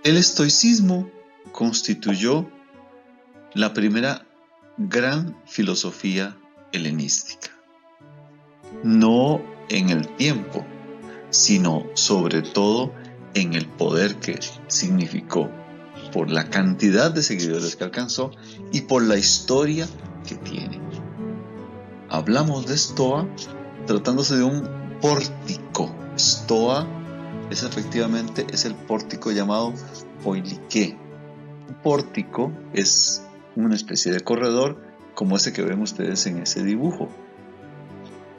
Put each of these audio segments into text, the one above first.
El estoicismo constituyó la primera gran filosofía helenística, no en el tiempo, sino sobre todo en el poder que significó, por la cantidad de seguidores que alcanzó y por la historia que tiene. Hablamos de Stoa tratándose de un pórtico. Stoa efectivamente es el pórtico llamado poilike. Un pórtico es una especie de corredor como ese que ven ustedes en ese dibujo.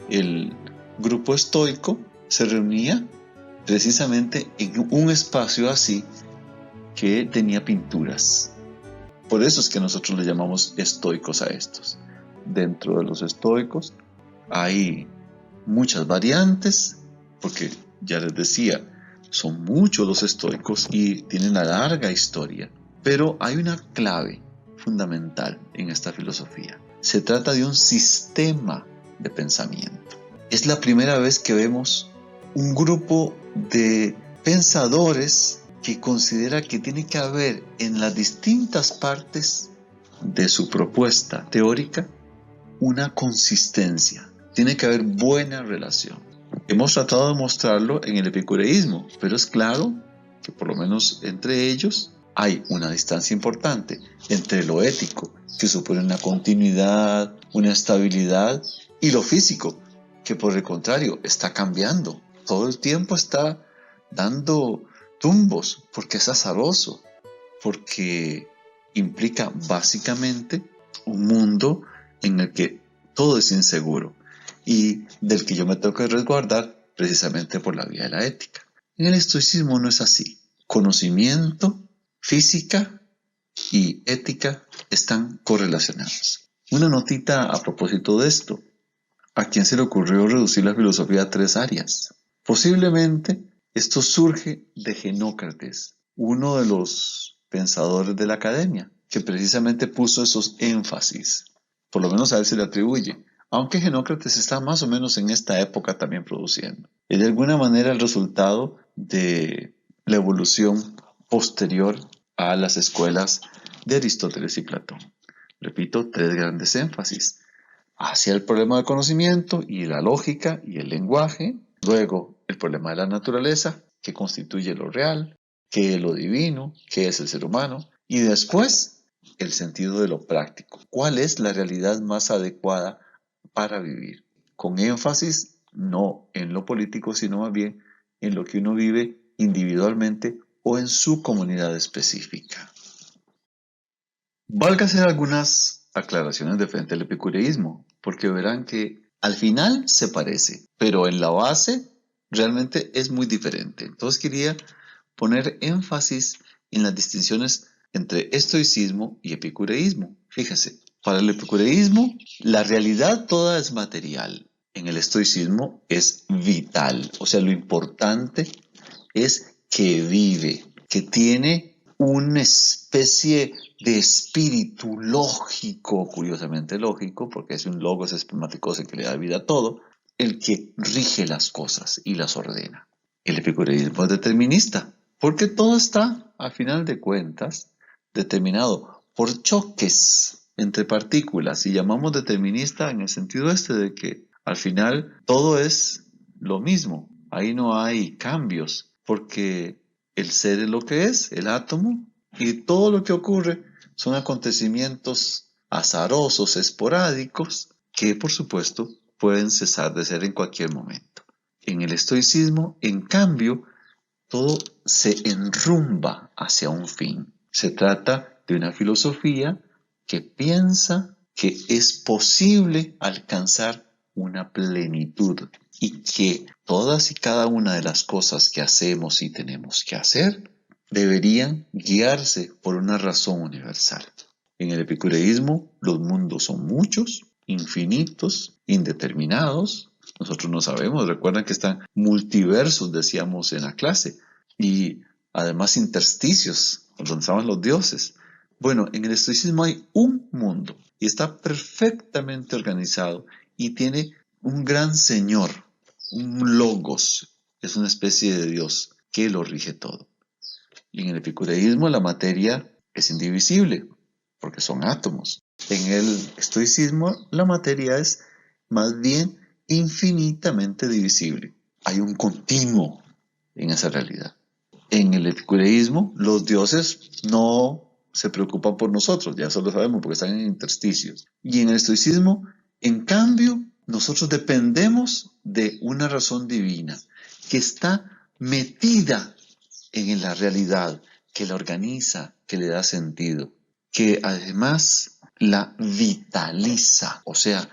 El grupo estoico se reunía precisamente en un espacio así que tenía pinturas. Por eso es que nosotros le llamamos estoicos a estos. Dentro de los estoicos hay muchas variantes, porque ya les decía, son muchos los estoicos y tienen una larga historia. Pero hay una clave fundamental en esta filosofía. Se trata de un sistema de pensamiento. Es la primera vez que vemos un grupo de pensadores que considera que tiene que haber en las distintas partes de su propuesta teórica una consistencia. Tiene que haber buena relación. Hemos tratado de mostrarlo en el epicureísmo, pero es claro que por lo menos entre ellos hay una distancia importante entre lo ético, que supone una continuidad, una estabilidad, y lo físico, que por el contrario está cambiando. Todo el tiempo está dando tumbos porque es azaroso, porque implica básicamente un mundo en el que todo es inseguro y del que yo me tengo que resguardar precisamente por la vía de la ética. En el estoicismo no es así. Conocimiento, física y ética están correlacionados. Una notita a propósito de esto. ¿A quién se le ocurrió reducir la filosofía a 3 áreas? Posiblemente esto surge de Genócrates, uno de los pensadores de la academia, que precisamente puso esos énfasis. Por lo menos a él se le atribuye, aunque Genócrates está más o menos en esta época también produciendo. Es de alguna manera el resultado de la evolución posterior a las escuelas de Aristóteles y Platón. Repito, 3 grandes énfasis. Hacia el problema del conocimiento y la lógica y el lenguaje, luego el problema de la naturaleza, que constituye lo real, qué es lo divino, qué es el ser humano, y después el sentido de lo práctico, cuál es la realidad más adecuada para vivir, con énfasis no en lo político, sino más bien en lo que uno vive individualmente o en su comunidad específica. Valga hacer algunas aclaraciones de frente al epicureísmo, porque verán que al final se parece, pero en la base realmente es muy diferente. Entonces quería poner énfasis en las distinciones entre estoicismo y epicureísmo. Fíjense, para el epicureísmo la realidad toda es material. En el estoicismo es vital, o sea, lo importante es que vive, que tiene una especie de espíritu lógico, curiosamente lógico, porque es un logos espermáticos que le da vida a todo, el que rige las cosas y las ordena. El epicureísmo es determinista, porque todo está, a final de cuentas, determinado por choques entre partículas, y llamamos determinista en el sentido de que al final todo es lo mismo, ahí no hay cambios, porque el ser es lo que es, el átomo, y todo lo que ocurre son acontecimientos azarosos, esporádicos, que por supuesto pueden cesar de ser en cualquier momento. En el estoicismo, en cambio, todo se enrumba hacia un fin. Se trata de una filosofía que piensa que es posible alcanzar una plenitud y que todas y cada una de las cosas que hacemos y tenemos que hacer deberían guiarse por una razón universal. En el epicureísmo, los mundos son muchos, infinitos, indeterminados. Nosotros no sabemos, recuerdan que están multiversos, decíamos en la clase, y además intersticios, donde estaban los dioses. Bueno, en el estoicismo hay un mundo y está perfectamente organizado y tiene un gran señor, un logos, es una especie de Dios que lo rige todo. Y en el epicureísmo la materia es indivisible, porque son átomos. En el estoicismo la materia es más bien infinitamente divisible. Hay un continuo en esa realidad. En el epicureísmo los dioses no se preocupan por nosotros, ya eso lo sabemos porque están en intersticios. Y en el estoicismo, en cambio, nosotros dependemos de una razón divina que está metida en la realidad, que la organiza, que le da sentido, que además la vitaliza, o sea,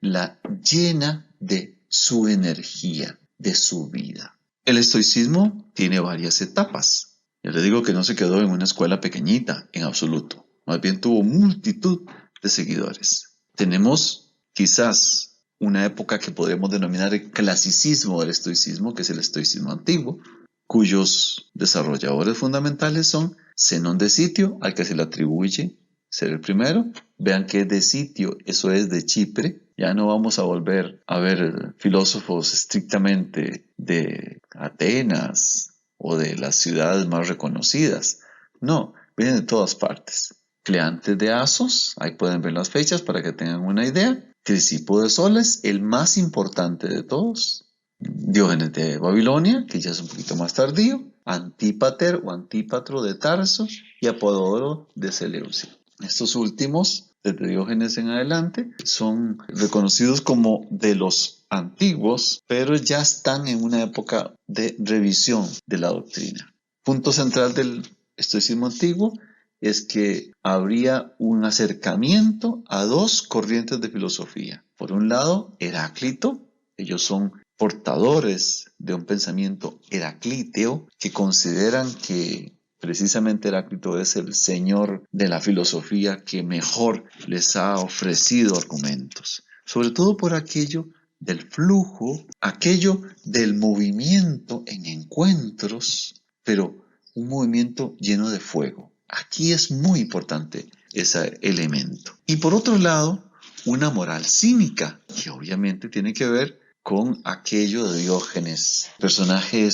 la llena de su energía, de su vida. El estoicismo tiene varias etapas. Ya les digo que no se quedó en una escuela pequeñita, en absoluto. Más bien tuvo multitud de seguidores. Tenemos quizás una época que podemos denominar el clasicismo del estoicismo, que es el estoicismo antiguo, cuyos desarrolladores fundamentales son Zenón de Sitio, al que se le atribuye ser el primero. Vean que es de Sitio, eso es de Chipre. Ya no vamos a volver a ver filósofos estrictamente de Atenas o de las ciudades más reconocidas. No, vienen de todas partes. Cleantes de Asos, ahí pueden ver las fechas para que tengan una idea. Crisipo de Soles, el más importante de todos. Diógenes de Babilonia, que ya es un poquito más tardío. Antípater o Antípatro de Tarso y Apolodoro de Seleucia. Estos últimos, desde Diógenes en adelante, son reconocidos como de los antiguos, pero ya están en una época de revisión de la doctrina. Punto central del estoicismo antiguo es que habría un acercamiento a dos corrientes de filosofía. Por un lado, Heráclito, ellos son portadores de un pensamiento heraclíteo que consideran que precisamente Heráclito es el señor de la filosofía que mejor les ha ofrecido argumentos, sobre todo por aquello del flujo, aquello del movimiento en encuentros, pero un movimiento lleno de fuego. Aquí es muy importante ese elemento. Y por otro lado, una moral cínica, que obviamente tiene que ver con aquello de Diógenes, personaje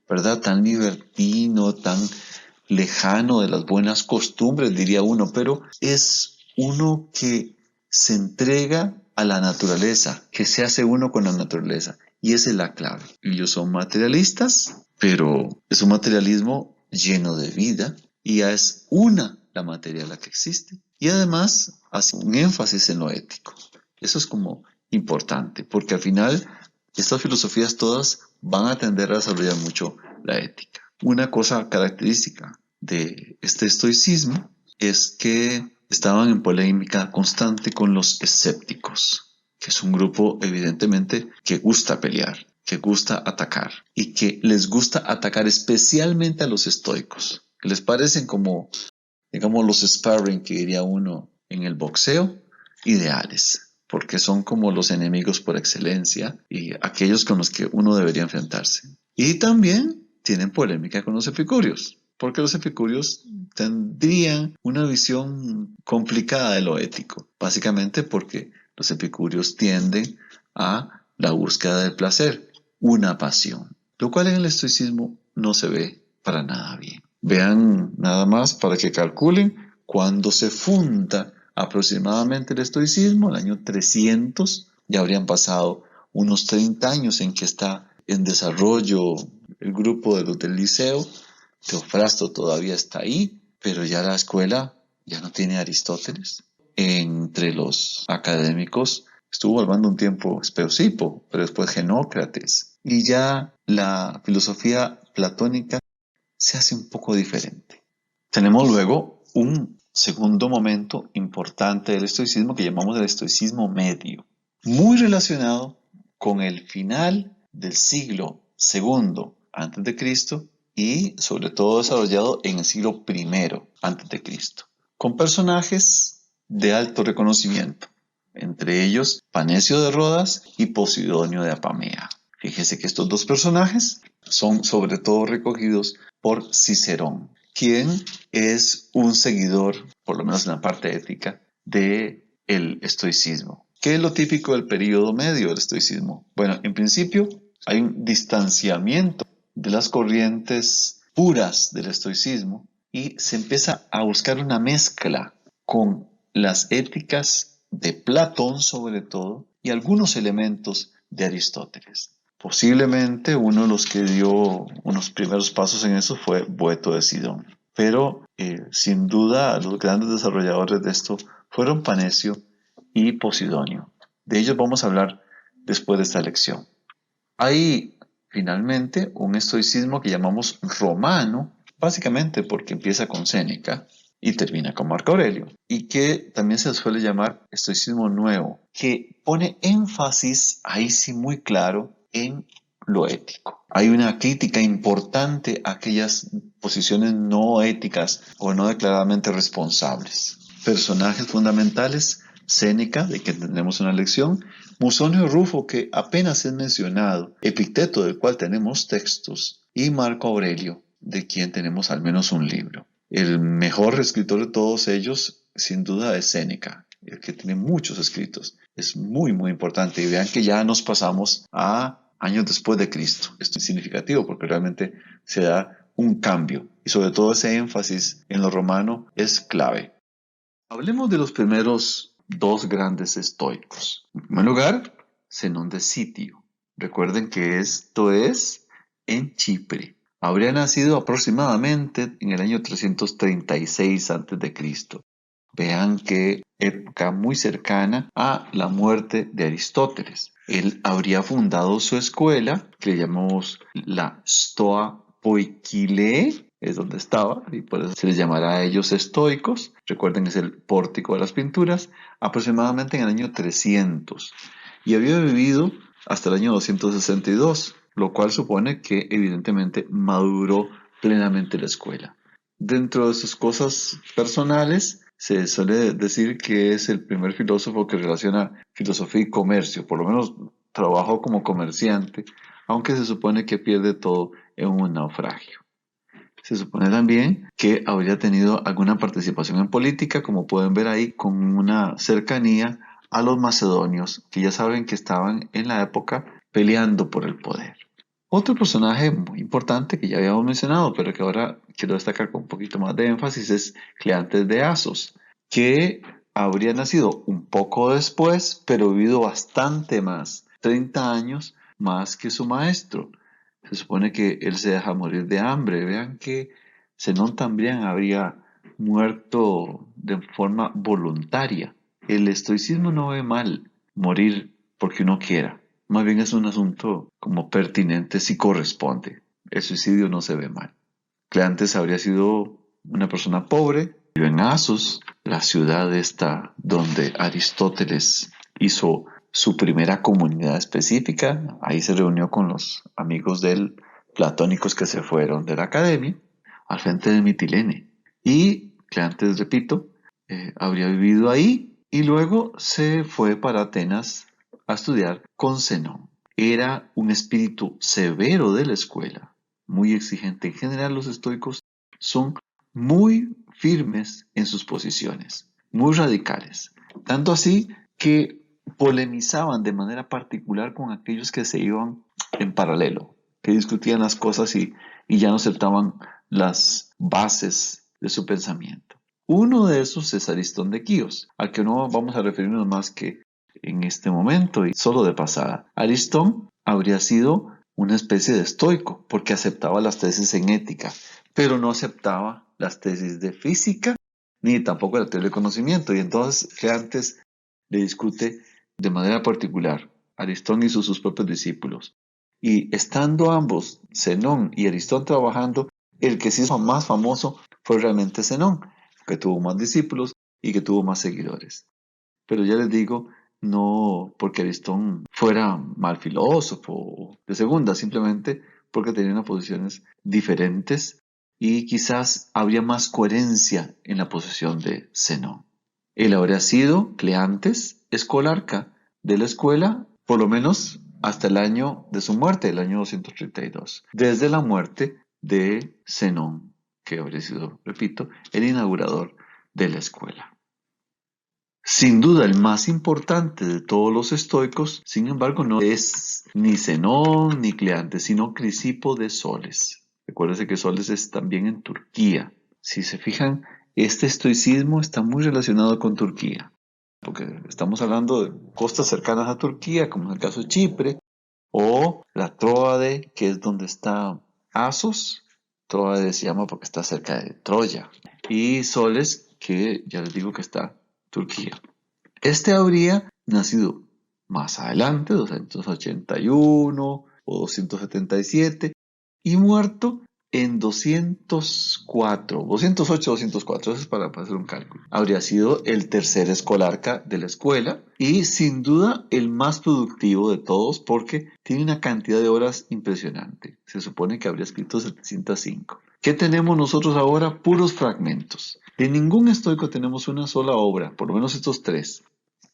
¿verdad? Tan libertino, tan lejano de las buenas costumbres, diría uno, pero es uno que se entrega a la naturaleza, que se hace uno con la naturaleza. Y esa es la clave. Ellos son materialistas, pero es un materialismo lleno de vida y ya es una la materia la que existe. Y además hace un énfasis en lo ético. Eso es como importante, porque al final estas filosofías todas van a tender a desarrollar mucho la ética. Una cosa característica de este estoicismo es que estaban en polémica constante con los escépticos, que es un grupo evidentemente que gusta pelear, que gusta atacar y que les gusta atacar especialmente a los estoicos, que les parecen como, digamos, los sparring que diría uno en el boxeo, ideales, porque son como los enemigos por excelencia y aquellos con los que uno debería enfrentarse. Y también tienen polémica con los epicúreos, porque los epicúreos tendrían una visión complicada de lo ético, básicamente porque los epicúreos tienden a la búsqueda del placer, una pasión, lo cual en el estoicismo no se ve para nada bien. Vean nada más para que calculen cuando se funda aproximadamente el estoicismo, el año 300, ya habrían pasado unos 30 años en que está en desarrollo el grupo de los del Liceo. Teofrasto todavía está ahí, pero ya la escuela ya no tiene Aristóteles. Entre los académicos estuvo hablando un tiempo Speusipo, pero después Genócrates. Y ya la filosofía platónica se hace un poco diferente. Tenemos luego un segundo momento importante del estoicismo que llamamos el estoicismo medio, muy relacionado con el final del siglo II antes de Cristo y sobre todo desarrollado en el siglo I antes de Cristo, con personajes de alto reconocimiento, entre ellos Panecio de Rodas y Posidonio de Apamea. Fíjese que estos dos personajes son sobre todo recogidos por Cicerón, quien es un seguidor, por lo menos en la parte ética, del estoicismo. ¿Qué es lo típico del periodo medio del estoicismo? Bueno, en principio hay un distanciamiento de las corrientes puras del estoicismo y se empieza a buscar una mezcla con las éticas de Platón sobre todo y algunos elementos de Aristóteles. Posiblemente uno de los que dio unos primeros pasos en eso fue Boeto de Sidón. Pero sin duda los grandes desarrolladores de esto fueron Panecio y Posidonio. De ellos vamos a hablar después de esta lección. Hay finalmente un estoicismo que llamamos romano, básicamente porque empieza con Séneca y termina con Marco Aurelio, y que también se suele llamar estoicismo nuevo, que pone énfasis, ahí sí muy claro, en lo ético. Hay una crítica importante a aquellas posiciones no éticas o no declaradamente responsables. Personajes fundamentales: Séneca, de quien tendremos una lección; Musonio Rufo, que apenas es mencionado; Epicteto, del cual tenemos textos; y Marco Aurelio, de quien tenemos al menos un libro. El mejor escritor de todos ellos, sin duda, es Séneca, el que tiene muchos escritos. Es muy, muy importante. Y vean que ya nos pasamos a años después de Cristo. Esto es significativo porque realmente se da un cambio. Y sobre todo ese énfasis en lo romano es clave. Hablemos de los primeros dos grandes estoicos. En primer lugar, Zenón de Sitio. Recuerden que esto es en Chipre. Habría nacido aproximadamente en el año 336 a.C. Vean qué época muy cercana a la muerte de Aristóteles. Él habría fundado su escuela, que le llamamos la Stoa Poikile, es donde estaba, y por eso se les llamará a ellos estoicos. Recuerden, es el pórtico de las pinturas, aproximadamente en el año 300. Y había vivido hasta el año 262, lo cual supone que evidentemente maduró plenamente la escuela. Dentro de sus cosas personales, se suele decir que es el primer filósofo que relaciona filosofía y comercio, por lo menos trabajó como comerciante, aunque se supone que pierde todo en un naufragio. Se supone también que habría tenido alguna participación en política, como pueden ver ahí, con una cercanía a los macedonios, que ya saben que estaban en la época peleando por el poder. Otro personaje muy importante que ya habíamos mencionado, pero que ahora quiero destacar con un poquito más de énfasis, es Cleantes de Asos, que habría nacido un poco después, pero vivido bastante más, 30 años más que su maestro. Se supone que él se deja morir de hambre. Vean que Zenón también habría muerto de forma voluntaria. El estoicismo no ve mal morir porque uno quiera. Más bien es un asunto como pertinente si corresponde. El suicidio no se ve mal. Cleantes habría sido una persona pobre, vivió en Asos, la ciudad esta donde Aristóteles hizo su primera comunidad específica. Ahí se reunió con los amigos de él, platónicos, que se fueron de la academia, al frente de Mitilene. Y Cleantes, repito, habría vivido ahí y luego se fue para Atenas a estudiar con Zenón. Era un espíritu severo de la escuela, muy exigente. En general, los estoicos son muy firmes en sus posiciones, muy radicales. Tanto así que polemizaban de manera particular con aquellos que se iban en paralelo, que discutían las cosas y ya no aceptaban las bases de su pensamiento. Uno de esos es Aristón de Quíos, al que no vamos a referirnos más que en este momento y solo de pasada. Aristón habría sido una especie de estoico porque aceptaba las tesis en ética, pero no aceptaba las tesis de física ni tampoco la teoría del conocimiento. Y entonces Cleantes le discute de manera particular. Aristón hizo sus propios discípulos. Y estando ambos, Zenón y Aristón, trabajando, el que se hizo más famoso fue realmente Zenón, que tuvo más discípulos y que tuvo más seguidores. Pero ya les digo, no porque Aristón fuera mal filósofo de segunda, simplemente porque tenían posiciones diferentes y quizás habría más coherencia en la posición de Zenón. Él habría sido Cleantes, escolarca de la escuela, por lo menos hasta el año de su muerte, el año 232, desde la muerte de Zenón, que habría sido, repito, el inaugurador de la escuela. Sin duda el más importante de todos los estoicos, sin embargo, no es ni Zenón ni Cleantes, sino Crisipo de Soles. Recuérdense que Soles es también en Turquía. Si se fijan, este estoicismo está muy relacionado con Turquía, porque estamos hablando de costas cercanas a Turquía, como en el caso de Chipre, o la Tróade, que es donde está Asos. Tróade se llama porque está cerca de Troya. Y Soles, que ya les digo que está en Turquía. Este habría nacido más adelante, 281 o 277, y muerto en 204, 208, 204, eso es para hacer un cálculo. Habría sido el tercer escolarca de la escuela y sin duda el más productivo de todos porque tiene una cantidad de horas impresionante. Se supone que habría escrito 705. ¿Qué tenemos nosotros ahora? Puros fragmentos. De ningún estoico tenemos una sola obra, por lo menos estos tres.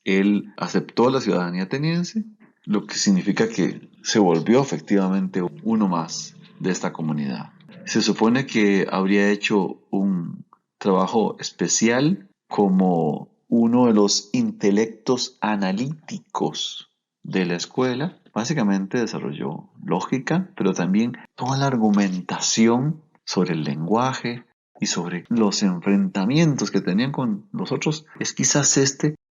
Él aceptó la ciudadanía ateniense, lo que significa que se volvió efectivamente uno más de esta comunidad. Se supone que habría hecho un trabajo especial como uno de los intelectos analíticos de la escuela. Básicamente desarrolló lógica, pero también toda la argumentación sobre el lenguaje y sobre los enfrentamientos que tenían con los otros. Es quizás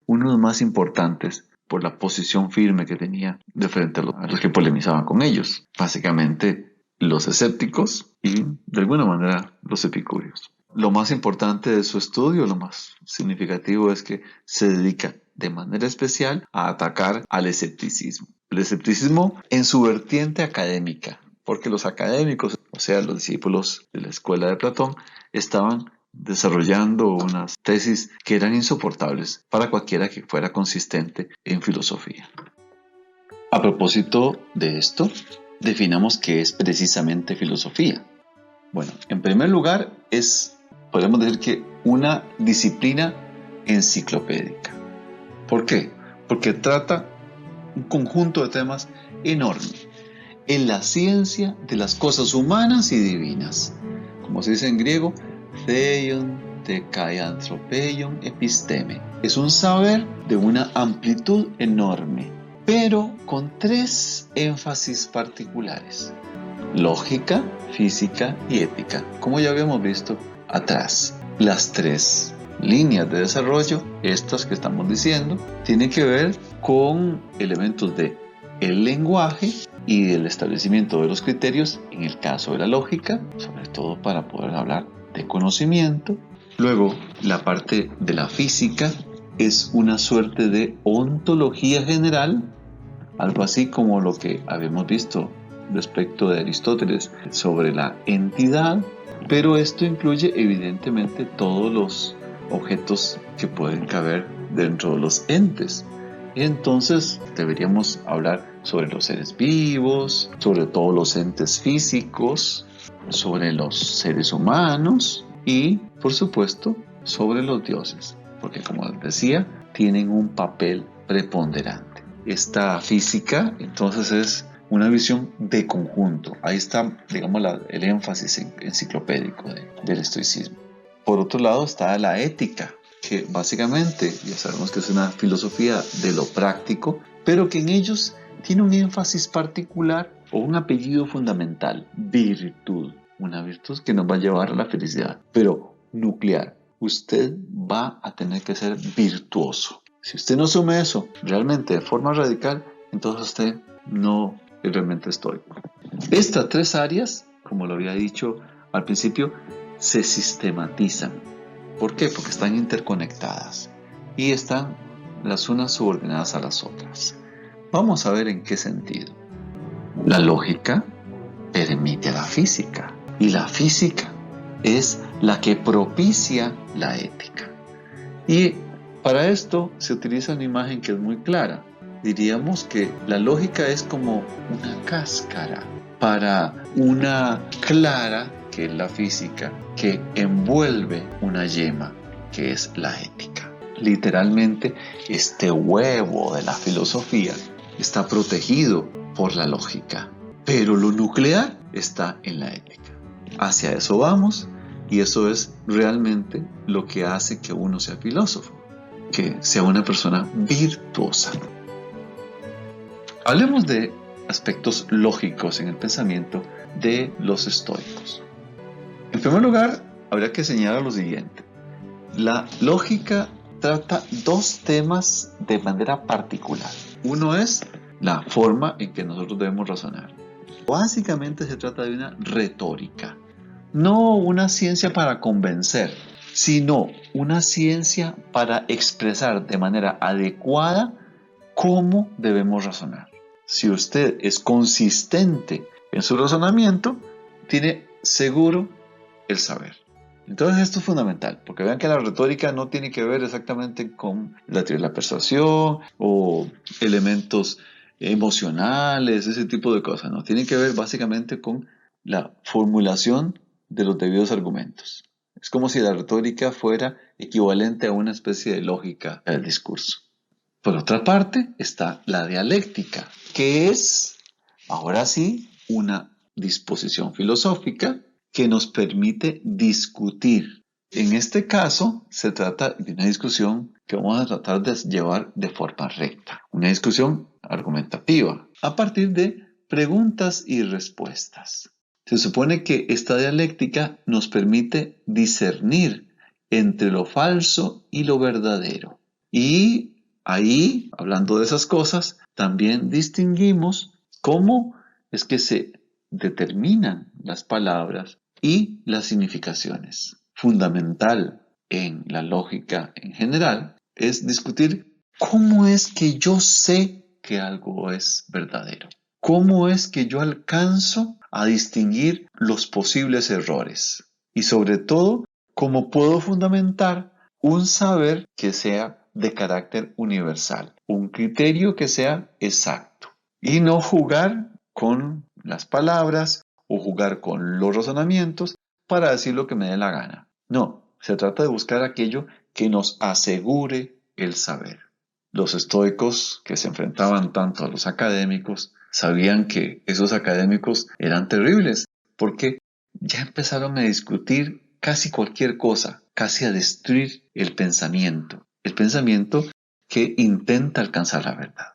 uno de los más importantes por la posición firme que tenía de frente a los que polemizaban con ellos. Básicamente los escépticos y de alguna manera los epicúreos. Lo más importante de su estudio, lo más significativo es que se dedica de manera especial a atacar al escepticismo. El escepticismo en su vertiente académica, porque los académicos, o sea, los discípulos de la escuela de Platón, estaban desarrollando unas tesis que eran insoportables para cualquiera que fuera consistente en filosofía. A propósito de esto, definamos qué es precisamente filosofía. Bueno, en primer lugar podemos decir que una disciplina enciclopédica. ¿Por qué? Porque trata un conjunto de temas enorme en la ciencia de las cosas humanas y divinas. Como se dice en griego, Theion te kai anthropeion episteme. Es un saber de una amplitud enorme, pero con tres énfasis particulares: lógica, física y ética, como ya habíamos visto atrás. Las tres líneas de desarrollo, estas que estamos diciendo, tienen que ver con elementos de el lenguaje y del establecimiento de los criterios en el caso de la lógica, sobre todo para poder hablar de conocimiento. Luego, la parte de la física es una suerte de ontología general, algo así como lo que habíamos visto respecto de Aristóteles sobre la entidad, pero esto incluye evidentemente todos los objetos que pueden caber dentro de los entes. Y entonces deberíamos hablar sobre los seres vivos, sobre todos los entes físicos, sobre los seres humanos y, por supuesto, sobre los dioses, porque como les decía, tienen un papel preponderante. Esta física, entonces, es una visión de conjunto. Ahí está, digamos, el énfasis enciclopédico del estoicismo. Por otro lado está la ética, que básicamente ya sabemos que es una filosofía de lo práctico, pero que en ellos tiene un énfasis particular o un apellido fundamental: virtud. Una virtud que nos va a llevar a la felicidad, pero nuclear. Usted va a tener que ser virtuoso. Si usted no asume eso realmente de forma radical, entonces usted no es realmente estoico. Estas tres áreas, como lo había dicho al principio, se sistematizan. ¿Por qué? Porque están interconectadas y están las unas subordinadas a las otras. Vamos a ver en qué sentido. La lógica permite a la física y la física es la que propicia la ética. Y para esto se utiliza una imagen que es muy clara. Diríamos que la lógica es como una cáscara para una clara, que es la física, que envuelve una yema, que es la ética. Literalmente, este huevo de la filosofía está protegido por la lógica, pero lo nuclear está en la ética. Hacia eso vamos, y eso es realmente lo que hace que uno sea filósofo, que sea una persona virtuosa. Hablemos de aspectos lógicos en el pensamiento de los estoicos. En primer lugar, habría que señalar lo siguiente. La lógica trata dos temas de manera particular. Uno es la forma en que nosotros debemos razonar. Básicamente se trata de una retórica, no una ciencia para convencer, sino una ciencia para expresar de manera adecuada cómo debemos razonar. Si usted es consistente en su razonamiento, tiene seguro el saber. Entonces esto es fundamental, porque vean que la retórica no tiene que ver exactamente con la teoría de la persuasión o elementos emocionales, ese tipo de cosas, no, tiene que ver básicamente con la formulación de los debidos argumentos. Es como si la retórica fuera equivalente a una especie de lógica del discurso. Por otra parte está la dialéctica, que es, ahora sí, una disposición filosófica que nos permite discutir. En este caso, se trata de una discusión que vamos a tratar de llevar de forma recta, una discusión argumentativa, a partir de preguntas y respuestas. Se supone que esta dialéctica nos permite discernir entre lo falso y lo verdadero. Y ahí, hablando de esas cosas, también distinguimos cómo es que se determinan las palabras y las significaciones. Fundamental en la lógica en general es discutir cómo es que yo sé que algo es verdadero. ¿Cómo es que yo alcanzo a distinguir los posibles errores? Y sobre todo, ¿cómo puedo fundamentar un saber que sea de carácter universal? Un criterio que sea exacto. Y no jugar con las palabras o jugar con los razonamientos para decir lo que me dé la gana. No, se trata de buscar aquello que nos asegure el saber. Los estoicos, que se enfrentaban tanto a los académicos, sabían que esos académicos eran terribles, porque ya empezaron a discutir casi cualquier cosa, casi a destruir el pensamiento que intenta alcanzar la verdad.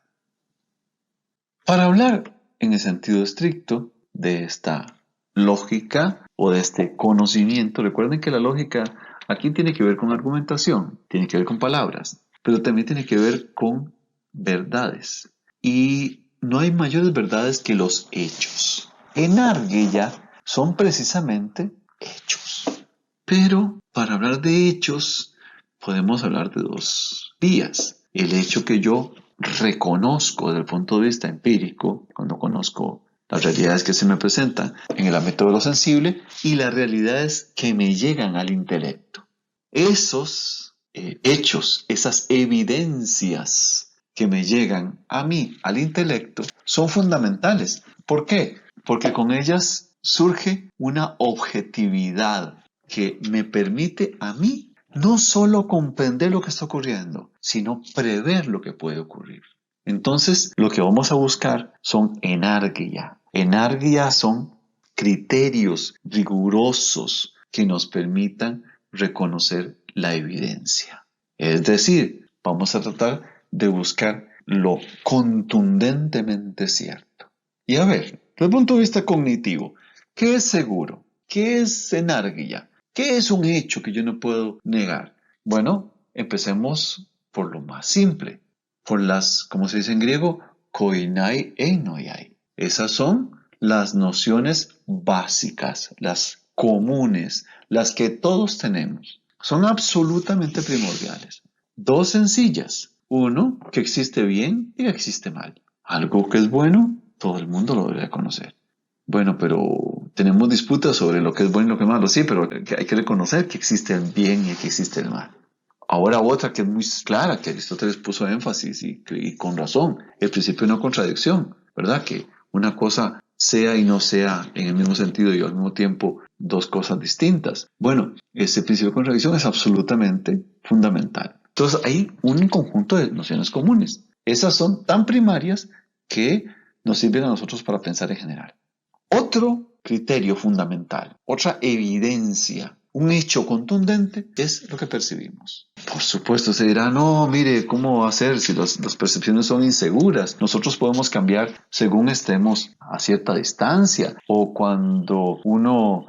Para hablar en el sentido estricto de esta lógica o de este conocimiento, recuerden que la lógica aquí tiene que ver con argumentación, tiene que ver con palabras, pero también tiene que ver con verdades. Y no hay mayores verdades que los hechos. En Argüella son precisamente hechos. Pero para hablar de hechos, podemos hablar de dos vías. El hecho que yo reconozco desde el punto de vista empírico, cuando conozco las realidades que se me presentan en el ámbito de lo sensible, y las realidades que me llegan al intelecto. Esos hechos, esas evidencias que me llegan a mí, al intelecto, son fundamentales. ¿Por qué? Porque con ellas surge una objetividad que me permite a mí no solo comprender lo que está ocurriendo, sino prever lo que puede ocurrir. Entonces, lo que vamos a buscar son enarguia. Enarguia son criterios rigurosos que nos permitan reconocer la evidencia. Es decir, vamos a tratar de buscar lo contundentemente cierto. Y a ver, desde el punto de vista cognitivo, ¿qué es seguro? ¿Qué es enarguia? ¿Qué es un hecho que yo no puedo negar? Bueno, empecemos por lo más simple, por las, como se dice en griego, koinai einoiai. Esas son las nociones básicas, las comunes, las que todos tenemos. Son absolutamente primordiales. Dos sencillas. Uno, que existe bien y que existe mal. Algo que es bueno, todo el mundo lo debe conocer. Bueno, pero tenemos disputas sobre lo que es bueno y lo que es malo. Sí, pero hay que reconocer que existe el bien y que existe el mal. Ahora otra que es muy clara, que Aristóteles puso énfasis y con razón, el principio de no contradicción, ¿verdad? Que una cosa sea y no sea en el mismo sentido y al mismo tiempo dos cosas distintas. Bueno, ese principio de contradicción es absolutamente fundamental. Entonces hay un conjunto de nociones comunes. Esas son tan primarias que nos sirven a nosotros para pensar en general. Otro criterio fundamental, otra evidencia un hecho contundente, es lo que percibimos. Por supuesto, se dirá, no, mire, ¿cómo va a ser si las percepciones son inseguras? Nosotros podemos cambiar según estemos a cierta distancia o cuando uno,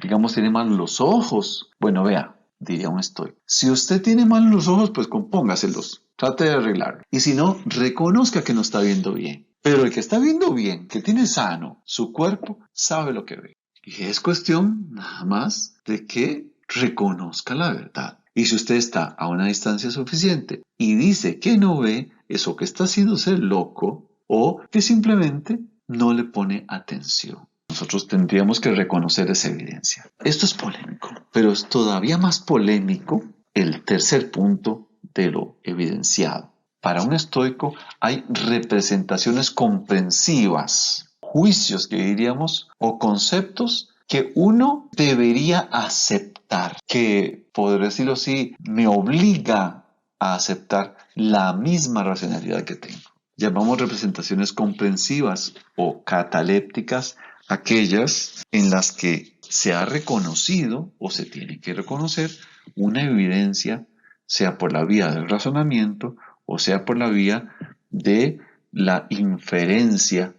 digamos, tiene mal los ojos. Bueno, vea, diría un estoico, si usted tiene mal los ojos, pues compóngaselos, trate de arreglarlo. Y si no, reconozca que no está viendo bien. Pero el que está viendo bien, que tiene sano su cuerpo, sabe lo que ve. Y es cuestión nada más de que reconozca la verdad. Y si usted está a una distancia suficiente y dice que no ve, eso que está haciendo ser loco o que simplemente no le pone atención. Nosotros tendríamos que reconocer esa evidencia. Esto es polémico, pero es todavía más polémico el tercer punto de lo evidenciado. Para un estoico hay representaciones comprensivas, juicios que diríamos, o conceptos que uno debería aceptar, que, por decirlo así, me obliga a aceptar la misma racionalidad que tengo. Llamamos representaciones comprensivas o catalépticas aquellas en las que se ha reconocido o se tiene que reconocer una evidencia, sea por la vía del razonamiento o sea por la vía de la inferencia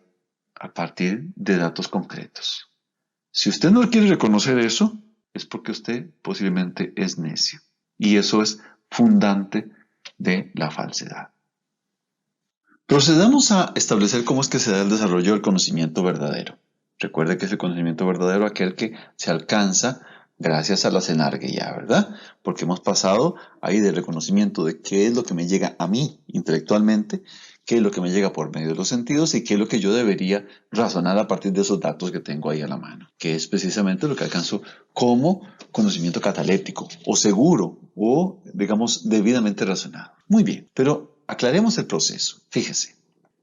a partir de datos concretos. Si usted no quiere reconocer eso, es porque usted posiblemente es necio. Y eso es fundante de la falsedad. Procedamos a establecer cómo es que se da el desarrollo del conocimiento verdadero. Recuerde que es el conocimiento verdadero aquel que se alcanza gracias a la cenarguía, ¿verdad? Porque hemos pasado ahí del reconocimiento de qué es lo que me llega a mí intelectualmente, qué es lo que me llega por medio de los sentidos y qué es lo que yo debería razonar a partir de esos datos que tengo ahí a la mano, que es precisamente lo que alcanzo como conocimiento cataléptico o seguro o, digamos, debidamente razonado. Muy bien, pero aclaremos el proceso. Fíjese,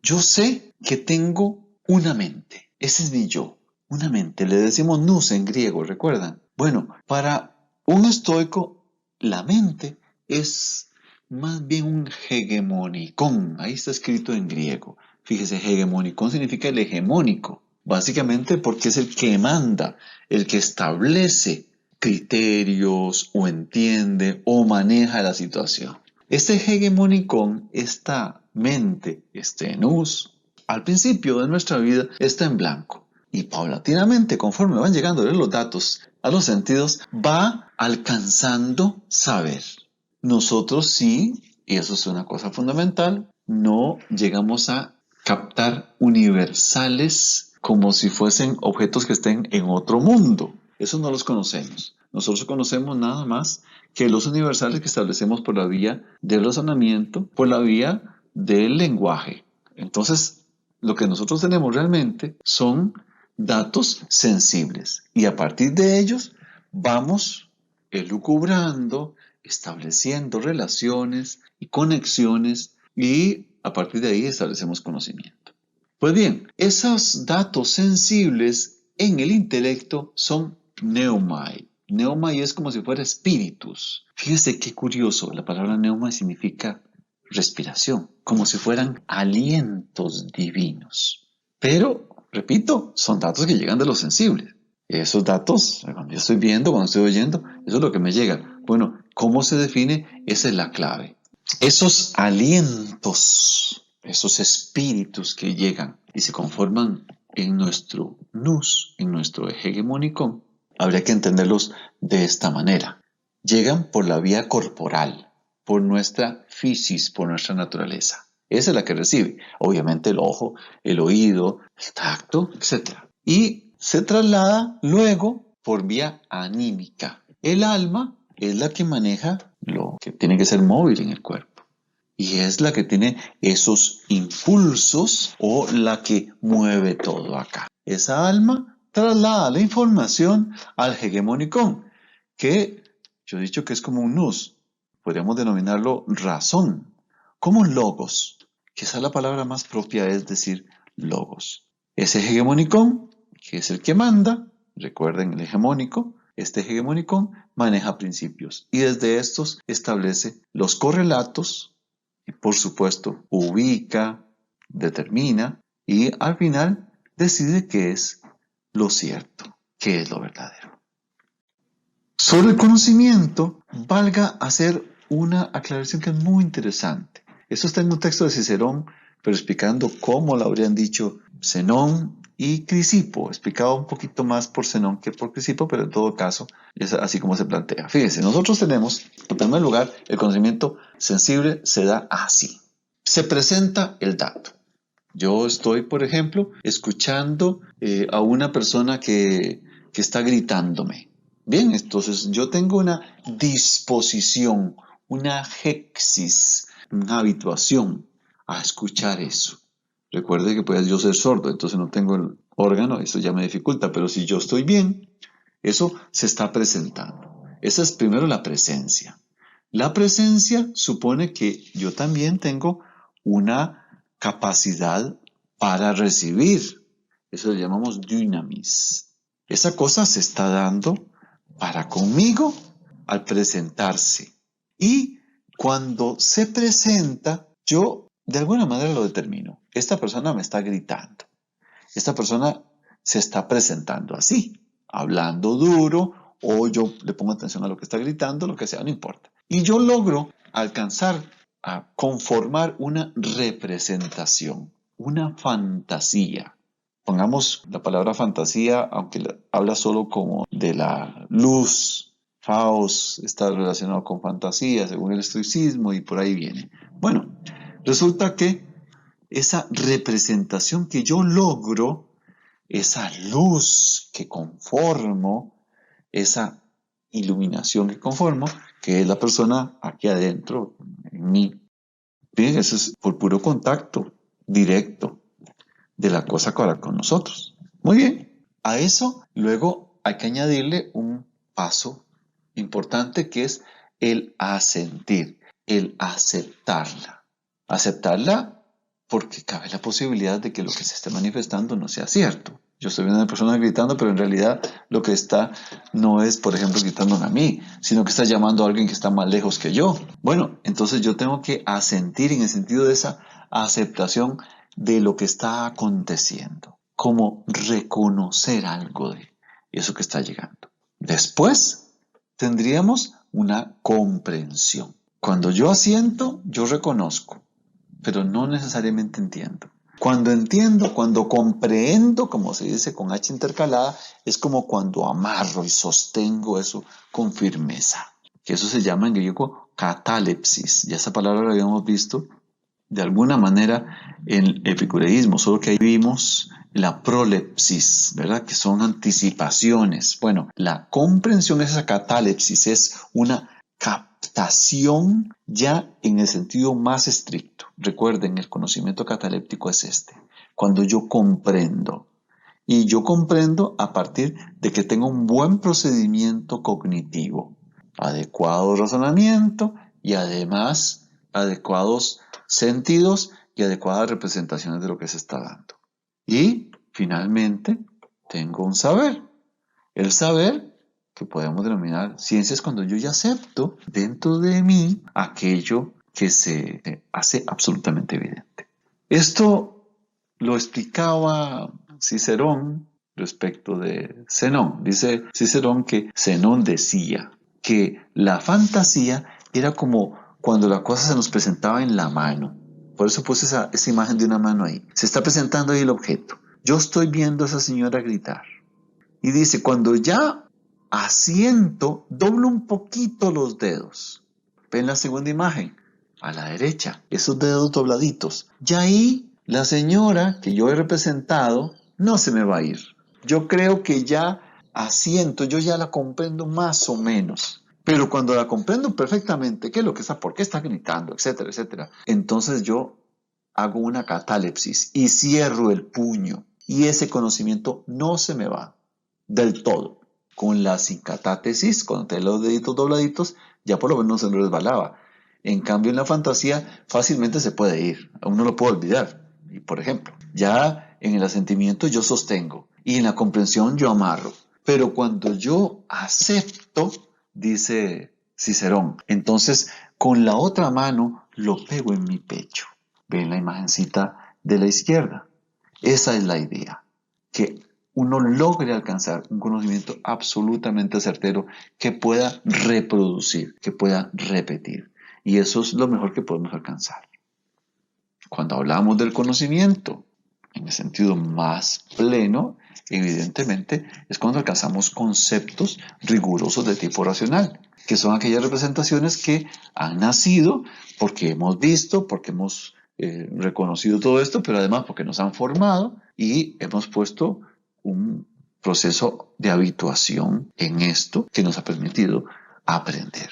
yo sé que tengo una mente. Ese es mi yo. Una mente. Le decimos nous en griego, ¿recuerdan? Bueno, para un estoico, la mente es más bien un hegemonicón. Ahí está escrito en griego. Fíjese, hegemonicón significa el hegemónico. Básicamente porque es el que manda, el que establece criterios o entiende o maneja la situación. Este hegemonicón, esta mente, este nous, al principio de nuestra vida está en blanco y paulatinamente, conforme van llegando los datos a los sentidos, va alcanzando saber. Nosotros sí, y eso es una cosa fundamental, no llegamos a captar universales como si fuesen objetos que estén en otro mundo. Eso no los conocemos. Nosotros conocemos nada más que los universales que establecemos por la vía del razonamiento, por la vía del lenguaje. Entonces, lo que nosotros tenemos realmente son datos sensibles y a partir de ellos vamos elucubrando, estableciendo relaciones y conexiones y a partir de ahí establecemos conocimiento. Pues bien, esos datos sensibles en el intelecto son neumai. Neumai es como si fuera espíritus. Fíjese qué curioso, la palabra neuma significa respiración, como si fueran alientos divinos. Pero, repito, son datos que llegan de los sensibles. Esos datos, cuando yo estoy viendo, cuando estoy oyendo, eso es lo que me llega. Bueno, ¿cómo se define? Esa es la clave. Esos alientos, esos espíritus que llegan y se conforman en nuestro nous, en nuestro hegemónico, habría que entenderlos de esta manera. Llegan por la vía corporal, por nuestra fisis, por nuestra naturaleza. Esa es la que recibe, obviamente, el ojo, el oído, el tacto, etc. Y se traslada luego por vía anímica. El alma es la que maneja lo que tiene que ser móvil en el cuerpo. Y es la que tiene esos impulsos o la que mueve todo acá. Esa alma traslada la información al hegemonicón, que yo he dicho que es como un nous. Podríamos denominarlo razón, como logos, que esa es la palabra más propia, es decir, logos. Ese hegemonicón, que es el que manda, recuerden el hegemónico, este hegemónico maneja principios y desde estos establece los correlatos y por supuesto ubica, determina y al final decide qué es lo cierto, qué es lo verdadero. Sobre el conocimiento, valga hacer una aclaración que es muy interesante. Eso está en un texto de Cicerón, pero explicando cómo lo habrían dicho Zenón y Crisipo. Explicado un poquito más por Zenón que por Crisipo, pero en todo caso es así como se plantea. Fíjense, nosotros tenemos, en primer lugar, el conocimiento sensible se da así. Se presenta el dato. Yo estoy, por ejemplo, escuchando a una persona que está gritándome. Bien, entonces yo tengo una disposición, una hexis, una habituación a escuchar eso. Recuerde que puede yo ser sordo, entonces no tengo el órgano, eso ya me dificulta, pero si yo estoy bien, eso se está presentando. Esa es primero la presencia. La presencia supone que yo también tengo una capacidad para recibir. Eso le llamamos dynamis. Esa cosa se está dando para conmigo al presentarse. Y cuando se presenta, yo de alguna manera lo determino. Esta persona me está gritando. Esta persona se está presentando así, hablando duro, o yo le pongo atención a lo que está gritando, lo que sea, no importa. Y yo logro alcanzar a conformar una representación, una fantasía. Pongamos la palabra fantasía, aunque habla solo como de la luz. Faust está relacionado con fantasía, según el estoicismo, y por ahí viene. Bueno, resulta que esa representación que yo logro, esa luz que conformo, esa iluminación que conformo, que es la persona aquí adentro, en mí. Bien, eso es por puro contacto directo de la cosa con nosotros. Muy bien, a eso luego hay que añadirle un paso importante que es el asentir, el aceptarla. Aceptarla porque cabe la posibilidad de que lo que se esté manifestando no sea cierto. Yo estoy viendo a una persona gritando, pero en realidad lo que está no es, por ejemplo, gritándome a mí, sino que está llamando a alguien que está más lejos que yo. Bueno, entonces yo tengo que asentir en el sentido de esa aceptación de lo que está aconteciendo, como reconocer algo de eso que está llegando. Después tendríamos una comprensión. Cuando yo asiento, yo reconozco, pero no necesariamente entiendo. Cuando entiendo, cuando comprehendo, como se dice con H intercalada, es como cuando amarro y sostengo eso con firmeza. Que eso se llama en griego catalepsis. Ya esa palabra la habíamos visto de alguna manera en el epicureísmo, solo que ahí vimos la prolepsis, ¿verdad? Que son anticipaciones. Bueno, la comprensión es esa catalepsis, es una captación ya en el sentido más estricto. Recuerden, el conocimiento cataléptico es este, cuando yo comprendo. Y yo comprendo a partir de que tengo un buen procedimiento cognitivo, adecuado razonamiento y además adecuados sentidos y adecuadas representaciones de lo que se está dando. Y finalmente tengo un saber. El saber que podemos denominar ciencia es cuando yo ya acepto dentro de mí aquello que se hace absolutamente evidente. Esto lo explicaba Cicerón respecto de Zenón. Dice Cicerón que Zenón decía que la fantasía era como cuando la cosa se nos presentaba en la mano. Por eso puse esa imagen de una mano ahí. Se está presentando ahí el objeto. Yo estoy viendo a esa señora gritar. Y dice, cuando ya asiento, doblo un poquito los dedos. Ven la segunda imagen, a la derecha, esos dedos dobladitos. Ya ahí la señora que yo he representado no se me va a ir. Yo creo que ya asiento, yo ya la comprendo más o menos. Pero cuando la comprendo perfectamente, qué es lo que está, por qué está gritando, etcétera, etcétera, entonces yo hago una catalepsis y cierro el puño. Y ese conocimiento no se me va del todo. Con la cicatátesis, cuando tenés los deditos dobladitos, ya por lo menos se me resbalaba. En cambio, en la fantasía fácilmente se puede ir, uno lo puede olvidar. Y por ejemplo, ya en el asentimiento yo sostengo y en la comprensión yo amarro. Pero cuando yo acepto, dice Cicerón, entonces con la otra mano lo pego en mi pecho. Ven la imagencita de la izquierda. Esa es la idea, que uno logre alcanzar un conocimiento absolutamente certero que pueda reproducir, que pueda repetir. Y eso es lo mejor que podemos alcanzar. Cuando hablamos del conocimiento, en el sentido más pleno, evidentemente, es cuando alcanzamos conceptos rigurosos de tipo racional, que son aquellas representaciones que han nacido porque hemos visto, porque hemos reconocido todo esto, pero además porque nos han formado y hemos puesto un proceso de habituación en esto que nos ha permitido aprender.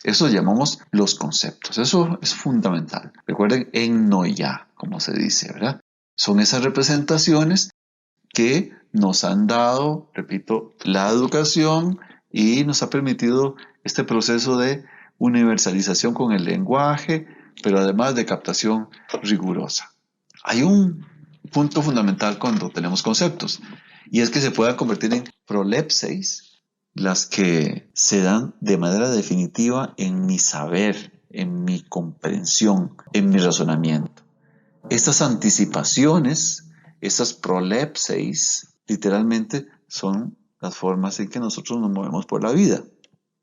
Eso llamamos los conceptos. Eso es fundamental. Recuerden, ennoia, como se dice, ¿verdad? Son esas representaciones que nos han dado, repito, la educación y nos ha permitido este proceso de universalización con el lenguaje, pero además de captación rigurosa. Hay un punto fundamental cuando tenemos conceptos y es que se puedan convertir en prolepsis, las que se dan de manera definitiva en mi saber, en mi comprensión, en mi razonamiento. Estas anticipaciones, estas prolepsis, literalmente son las formas en que nosotros nos movemos por la vida.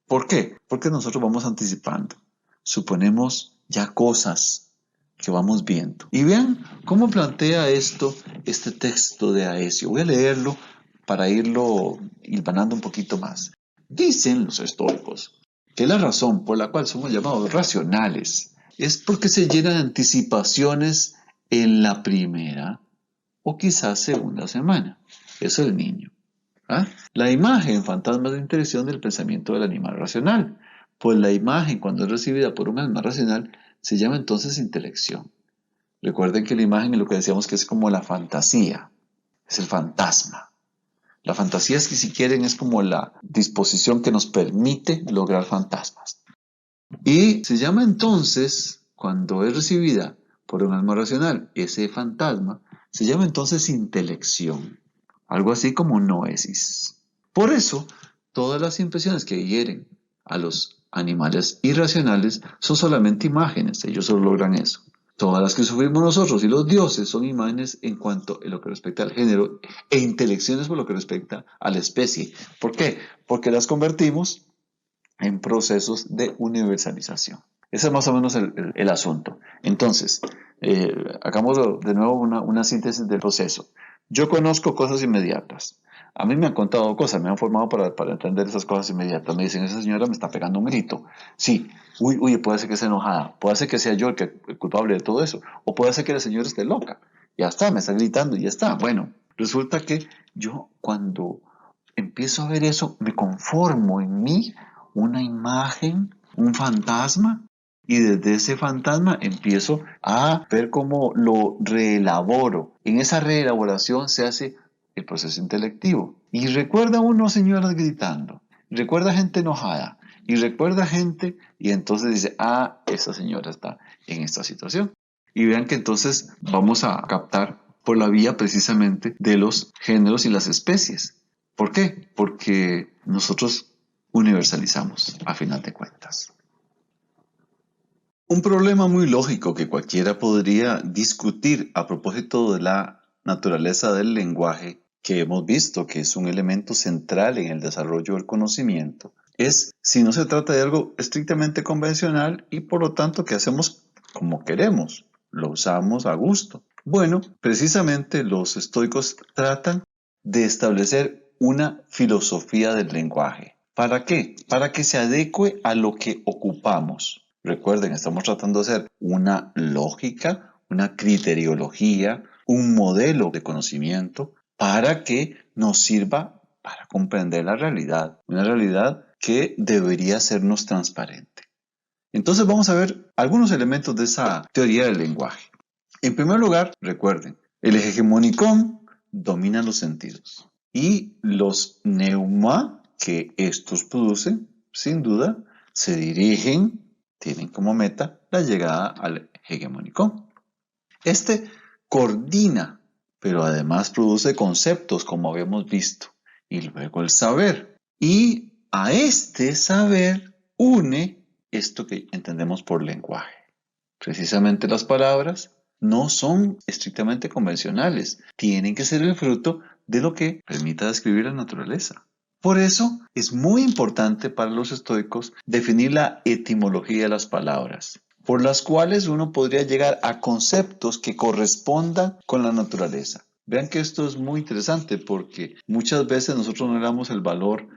¿Por qué? Porque nosotros vamos anticipando. Suponemos ya cosas que vamos viendo. Y vean cómo plantea esto este texto de Aesio. Voy a leerlo para irlo hilvanando un poquito más. Dicen los estoicos que la razón por la cual somos llamados racionales es porque se llenan de anticipaciones en la primera o quizás segunda semana. Eso es el niño. ¿Ah? La imagen fantasma de interacción del pensamiento del animal racional. Pues la imagen, cuando es recibida por un alma racional, se llama entonces intelección. Recuerden que la imagen es lo que decíamos que es como la fantasía, es el fantasma. La fantasía es que, si quieren, es como la disposición que nos permite lograr fantasmas. Y se llama entonces, cuando es recibida por un alma racional, ese fantasma, se llama entonces intelección. Algo así como noesis. Por eso, todas las impresiones que hieren a los animales irracionales son solamente imágenes, ellos solo logran eso. Todas las que sufrimos nosotros y los dioses son imágenes en cuanto a lo que respecta al género e intelecciones por lo que respecta a la especie. ¿Por qué? Porque las convertimos en procesos de universalización. Ese es más o menos el asunto. Entonces, hagamos de nuevo una síntesis del proceso. Yo conozco cosas inmediatas. A mí me han contado cosas, me han formado para entender esas cosas inmediatas. Me dicen, esa señora me está pegando un grito. Sí, uy, puede ser que esté enojada, puede ser que sea yo el culpable de todo eso, o puede ser que la señora esté loca. Ya está, me está gritando y ya está. Bueno, resulta que yo cuando empiezo a ver eso, me conformo en mí una imagen, un fantasma, y desde ese fantasma empiezo a ver cómo lo reelaboro. En esa reelaboración se hace el proceso intelectivo. Y recuerda uno señoras gritando, recuerda gente enojada, y recuerda gente, y entonces dice, esa señora está en esta situación. Y vean que entonces vamos a captar por la vía precisamente de los géneros y las especies. ¿Por qué? Porque nosotros universalizamos, a final de cuentas. Un problema muy lógico que cualquiera podría discutir a propósito de la naturaleza del lenguaje, que hemos visto que es un elemento central en el desarrollo del conocimiento, es si no se trata de algo estrictamente convencional y por lo tanto que hacemos como queremos, lo usamos a gusto. Bueno, precisamente los estoicos tratan de establecer una filosofía del lenguaje. ¿Para qué? Para que se adecue a lo que ocupamos. Recuerden, estamos tratando de hacer una lógica, una criteriología, un modelo de conocimiento para que nos sirva para comprender la realidad. Una realidad que debería sernos transparente. Entonces vamos a ver algunos elementos de esa teoría del lenguaje. En primer lugar, recuerden, el hegemonicón domina los sentidos y los neuma que estos producen, sin duda, se dirigen, tienen como meta la llegada al hegemonicón. Este coordina, pero además produce conceptos, como habíamos visto, y luego el saber. Y a este saber une esto que entendemos por lenguaje. Precisamente las palabras no son estrictamente convencionales, tienen que ser el fruto de lo que permita describir la naturaleza. Por eso es muy importante para los estoicos definir la etimología de las palabras, por las cuales uno podría llegar a conceptos que correspondan con la naturaleza. Vean que esto es muy interesante porque muchas veces nosotros no le damos el valor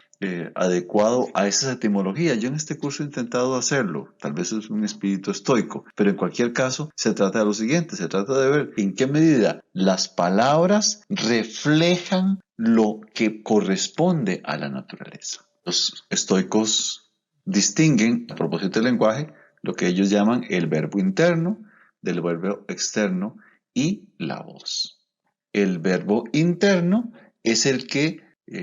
adecuado a esas etimologías. Yo en este curso he intentado hacerlo, tal vez es un espíritu estoico, pero en cualquier caso se trata de lo siguiente, se trata de ver en qué medida las palabras reflejan lo que corresponde a la naturaleza. Los estoicos distinguen, a propósito del lenguaje, lo que ellos llaman el verbo interno del verbo externo y la voz. El verbo interno es el que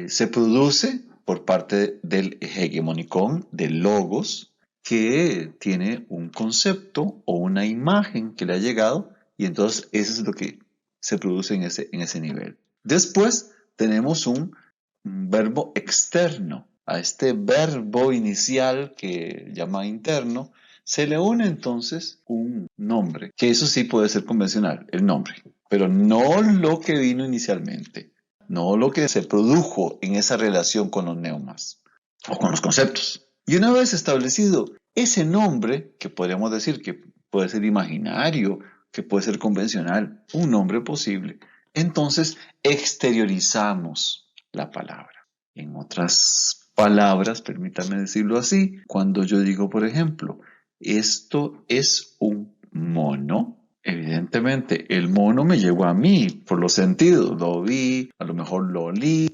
se produce por parte del hegemonicón, del logos, que tiene un concepto o una imagen que le ha llegado y entonces eso es lo que se produce en ese nivel. Después tenemos un verbo externo. A este verbo inicial que llama interno, se le une entonces un nombre, que eso sí puede ser convencional, el nombre, pero no lo que vino inicialmente, no lo que se produjo en esa relación con los neumas o con los conceptos. Y una vez establecido ese nombre, que podríamos decir que puede ser imaginario, que puede ser convencional, un nombre posible, entonces exteriorizamos la palabra. En otras palabras, permítame decirlo así, cuando yo digo, por ejemplo, esto es un mono, evidentemente el mono me llegó a mí por los sentidos, lo vi, a lo mejor lo olí,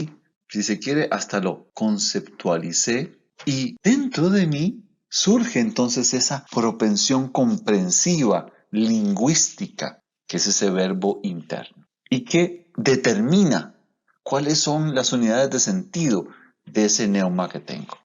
si se quiere, hasta lo conceptualicé y dentro de mí surge entonces esa propensión comprensiva, lingüística, que es ese verbo interno y que determina cuáles son las unidades de sentido de ese neuma que tengo.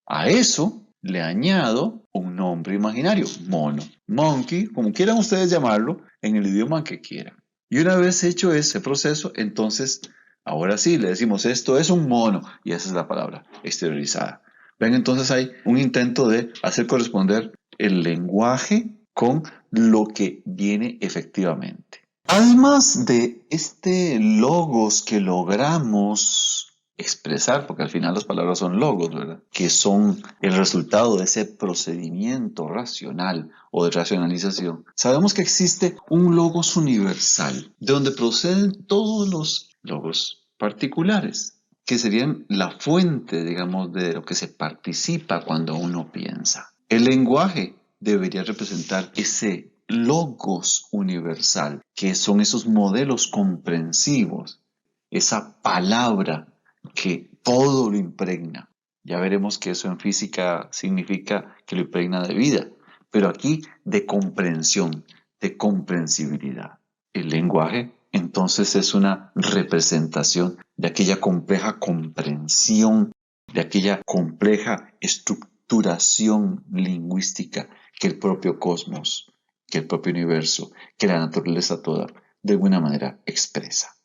A eso le añado un nombre imaginario, mono, monkey, como quieran ustedes llamarlo, en el idioma que quieran. Y una vez hecho ese proceso, entonces, ahora sí, le decimos, esto es un mono, y esa es la palabra, exteriorizada. Ven, entonces hay un intento de hacer corresponder el lenguaje con lo que viene efectivamente. Además de este logos que logramos expresar, porque al final las palabras son logos, ¿verdad? Que son el resultado de ese procedimiento racional o de racionalización. Sabemos que existe un logos universal, de donde proceden todos los logos particulares, que serían la fuente, digamos, de lo que se participa cuando uno piensa. El lenguaje debería representar ese logos universal, que son esos modelos comprensivos, esa palabra que todo lo impregna. Ya veremos que eso en física significa que lo impregna de vida, pero aquí de comprensión, de comprensibilidad. El lenguaje entonces es una representación de aquella compleja comprensión, de aquella compleja estructuración lingüística que el propio cosmos, que el propio universo, que la naturaleza toda, de alguna manera expresa.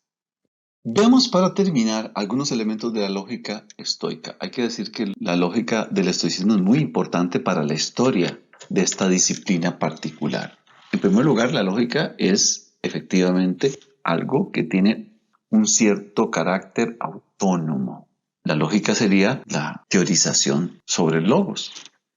Veamos para terminar algunos elementos de la lógica estoica. Hay que decir que la lógica del estoicismo es muy importante para la historia de esta disciplina particular. En primer lugar, la lógica es efectivamente algo que tiene un cierto carácter autónomo. La lógica sería la teorización sobre el logos.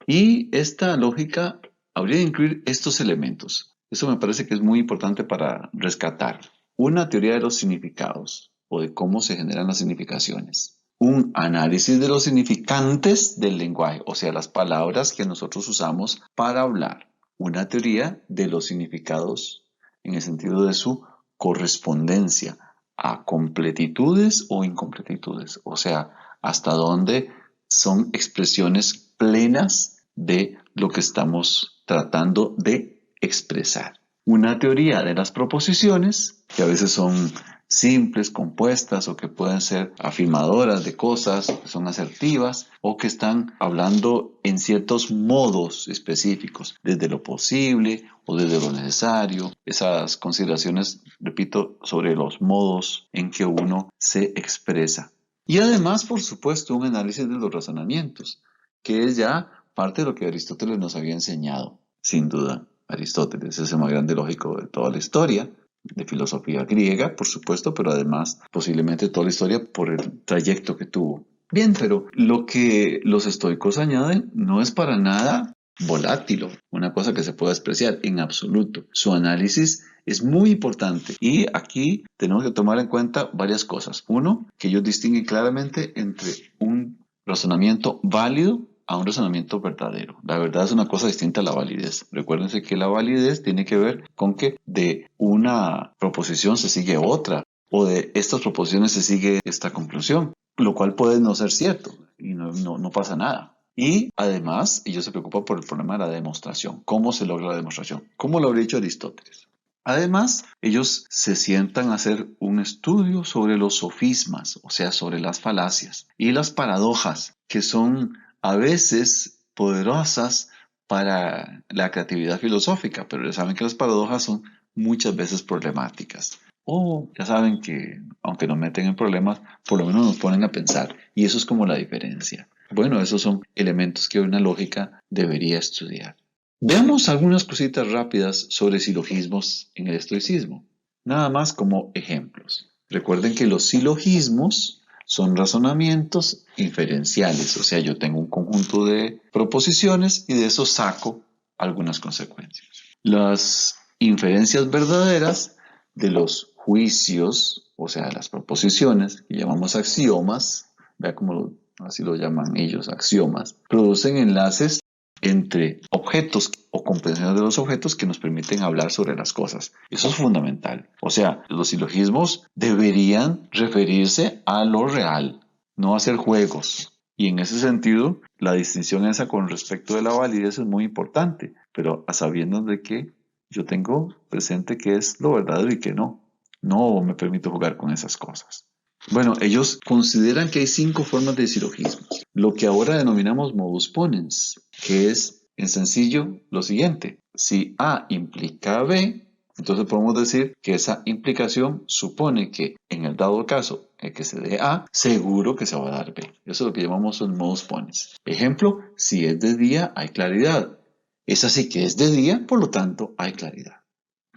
Y esta lógica habría de incluir estos elementos. Eso me parece que es muy importante para rescatar. Una teoría de los significados o de cómo se generan las significaciones. Un análisis de los significantes del lenguaje, o sea, las palabras que nosotros usamos para hablar. Una teoría de los significados en el sentido de su correspondencia a completitudes o incompletitudes, o sea, hasta dónde son expresiones plenas de lo que estamos tratando de expresar. Una teoría de las proposiciones, que a veces son simples, compuestas o que pueden ser afirmadoras de cosas, que son asertivas o que están hablando en ciertos modos específicos, desde lo posible o desde lo necesario. Esas consideraciones, repito, sobre los modos en que uno se expresa. Y además, por supuesto, un análisis de los razonamientos, que es ya parte de lo que Aristóteles nos había enseñado, sin duda. Aristóteles es el más grande lógico de toda la historia, de filosofía griega, por supuesto, pero además posiblemente toda la historia por el trayecto que tuvo. Bien, pero lo que los estoicos añaden no es para nada volátil, una cosa que se pueda despreciar en absoluto. Su análisis es muy importante y aquí tenemos que tomar en cuenta varias cosas. Uno, que ellos distinguen claramente entre un razonamiento válido a un razonamiento verdadero. La verdad es una cosa distinta a la validez. Recuérdense que la validez tiene que ver con que de una proposición se sigue otra o de estas proposiciones se sigue esta conclusión, lo cual puede no ser cierto y no pasa nada. Y además, ellos se preocupan por el problema de la demostración. ¿Cómo se logra la demostración? ¿Cómo lo habría hecho Aristóteles? Además, ellos se sientan a hacer un estudio sobre los sofismas, o sea, sobre las falacias y las paradojas, que son a veces poderosas para la creatividad filosófica, pero ya saben que las paradojas son muchas veces problemáticas. O ya saben que, aunque nos meten en problemas, por lo menos nos ponen a pensar, y eso es como la diferencia. Bueno, esos son elementos que una lógica debería estudiar. Veamos algunas cositas rápidas sobre silogismos en el estoicismo, nada más como ejemplos. Recuerden que los silogismos son razonamientos inferenciales, o sea, yo tengo un conjunto de proposiciones y de eso saco algunas consecuencias. Las inferencias verdaderas de los juicios, o sea, las proposiciones, que llamamos axiomas, vea cómo así lo llaman ellos, axiomas, producen enlaces entre objetos o comprensiones de los objetos que nos permiten hablar sobre las cosas. Eso es fundamental. O sea, los silogismos deberían referirse a lo real, no hacer juegos. Y en ese sentido, la distinción esa con respecto de la validez es muy importante, pero a sabiendas de que yo tengo presente qué es lo verdadero y qué no. No me permito jugar con esas cosas. Bueno, ellos consideran que hay 5 formas de silogismos, lo que ahora denominamos modus ponens, que es en sencillo lo siguiente: si A implica B, entonces podemos decir que esa implicación supone que en el dado caso en que se dé A, seguro que se va a dar B. Eso es lo que llamamos un modus ponens. Ejemplo, si es de día hay claridad. Es así que es de día, por lo tanto hay claridad.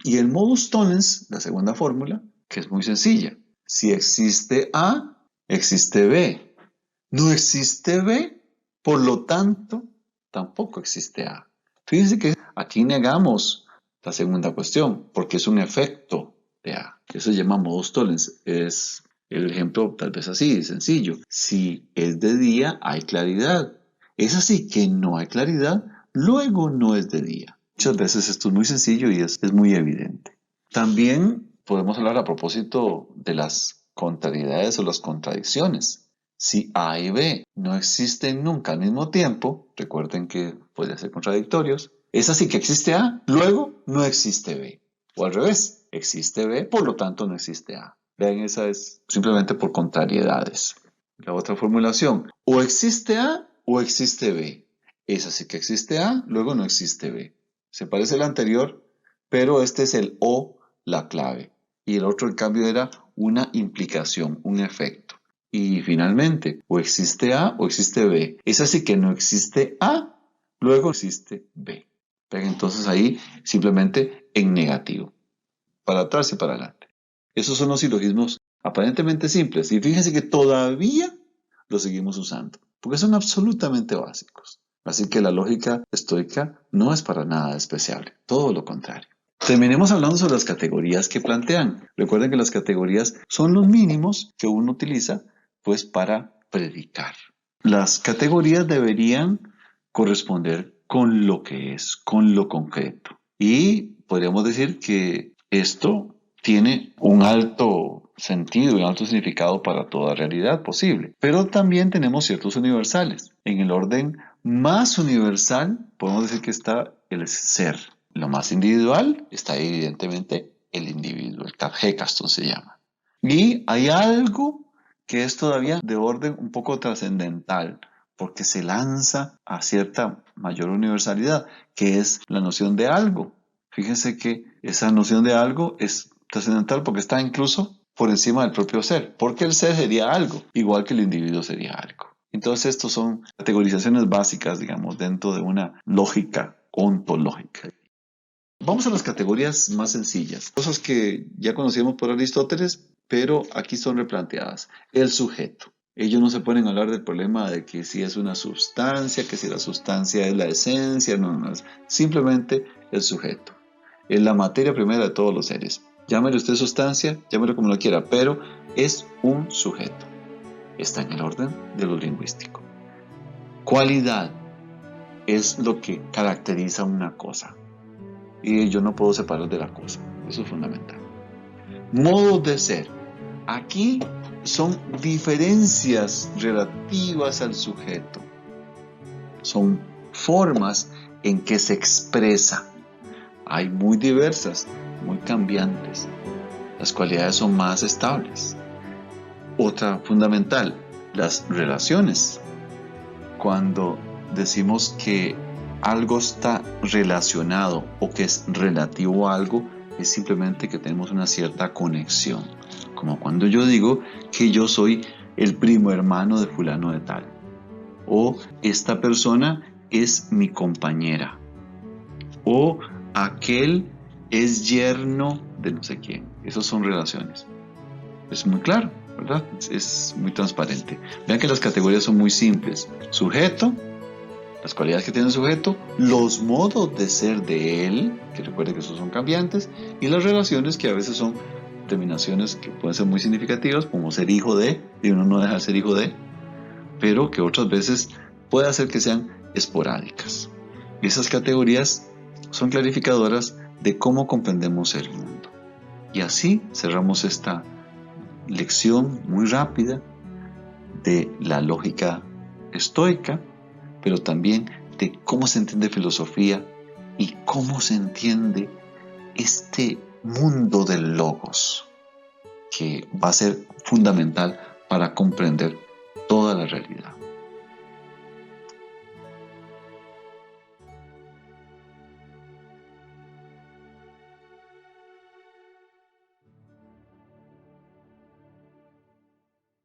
Y el modus tollens, la segunda fórmula, que es muy sencilla. Si existe A, existe B. No existe B, por lo tanto, tampoco existe A. Fíjense que aquí negamos la segunda cuestión, porque es un efecto de A. Eso se llama modus tollens. Es el ejemplo tal vez así, sencillo. Si es de día, hay claridad. Es así que no hay claridad, luego no es de día. Muchas veces esto es muy sencillo y es muy evidente. También podemos hablar a propósito de las contrariedades o las contradicciones. Si A y B no existen nunca al mismo tiempo, recuerden que pueden ser contradictorios, es así que existe A, luego no existe B. O al revés, existe B, por lo tanto no existe A. Vean, esa es simplemente por contrariedades. La otra formulación, o existe A o existe B. Es así que existe A, luego no existe B. Se parece al anterior, pero este es el o, la clave. Y el otro, en cambio, era una implicación, un efecto. Y finalmente, o existe A o existe B. Es así que no existe A, luego existe B. Pero entonces ahí simplemente en negativo, para atrás y para adelante. Esos son los silogismos aparentemente simples. Y fíjense que todavía los seguimos usando, porque son absolutamente básicos. Así que la lógica estoica no es para nada despreciable, todo lo contrario. Terminemos hablando sobre las categorías que plantean. Recuerden que las categorías son los mínimos que uno utiliza pues para predicar. Las categorías deberían corresponder con lo que es, con lo concreto. Y podríamos decir que esto tiene un alto sentido y un alto significado para toda realidad posible. Pero también tenemos ciertos universales. En el orden más universal podemos decir que está el ser. Lo más individual está evidentemente el individuo, el Tarjekaston se llama. Y hay algo que es todavía de orden un poco trascendental, porque se lanza a cierta mayor universalidad, que es la noción de algo. Fíjense que esa noción de algo es trascendental porque está incluso por encima del propio ser, porque el ser sería algo, igual que el individuo sería algo. Entonces, estos son categorizaciones básicas, digamos, dentro de una lógica ontológica. Vamos a las categorías más sencillas, cosas que ya conocíamos por Aristóteles, pero aquí son replanteadas. El sujeto. Ellos no se ponen a hablar del problema de que si es una sustancia, que si la sustancia es la esencia, no, es simplemente el sujeto. Es la materia primera de todos los seres. Llámele usted sustancia, llámelo como lo quiera, pero es un sujeto. Está en el orden de lo lingüístico. Cualidad es lo que caracteriza una cosa. Y yo no puedo separar de la cosa. Eso es fundamental. Modos de ser. Aquí son diferencias relativas al sujeto. Son formas en que se expresa. Hay muy diversas, muy cambiantes. Las cualidades son más estables. Otra fundamental, las relaciones. Cuando decimos que algo está relacionado o que es relativo a algo, es simplemente que tenemos una cierta conexión. Como cuando yo digo que yo soy el primo hermano de fulano de tal. O esta persona es mi compañera. O aquel es yerno de no sé quién. Esas son relaciones. Es muy claro, ¿verdad? Es muy transparente. Vean que las categorías son muy simples. Sujeto, las cualidades que tiene el sujeto, los modos de ser de él, que recuerde que esos son cambiantes, y las relaciones que a veces son terminaciones que pueden ser muy significativas, como ser hijo de, y uno no deja de ser hijo de, pero que otras veces puede hacer que sean esporádicas. Y esas categorías son clarificadoras de cómo comprendemos el mundo. Y así cerramos esta lección muy rápida de la lógica estoica, pero también de cómo se entiende filosofía y cómo se entiende este mundo del logos, que va a ser fundamental para comprender toda la realidad.